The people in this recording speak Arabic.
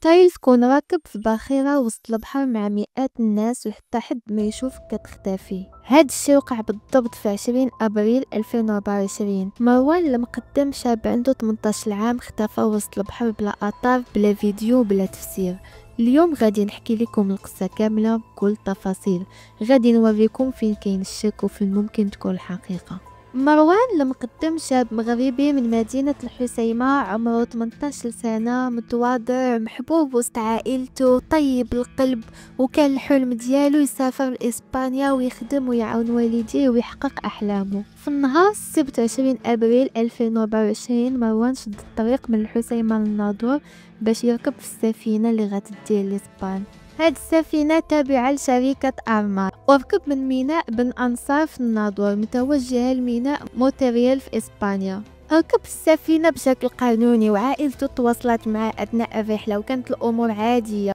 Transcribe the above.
تخيل تكون راكب في باخرة وسط البحر مع مئات الناس وحتى حد ما يشوفك كتختفي. هاد الشي وقع بالضبط في 20 ابريل 2024. مروان المقدم شاب عنده 18 عام اختفى وسط البحر بلا اثار بلا فيديو بلا تفسير. اليوم غادي نحكي لكم القصة كاملة بكل تفاصيل، غادي نوريكم فين كاين الشك وفين ممكن تكون الحقيقة. مروان المقدم شاب مغربي من مدينة الحسيمة، عمره 18 سنة، متواضع محبوب وسط عائلته، طيب القلب، وكان الحلم ديالو يسافر لإسبانيا ويخدم ويعاون والديه ويحقق أحلامه. في النهار السبت 20 أبريل 2024 مروان شد الطريق من الحسيمة للناظور باش يركب في السفينة اللي غتديه لإسبان. هاد السفينة تابعة لشركة أرمار، وركب من ميناء بن أنصار في الناظور متوجهة لميناء موتريال في إسبانيا. ركب السفينة بشكل قانوني وعائلته تواصلت معه أثناء الرحلة وكانت الأمور عادية.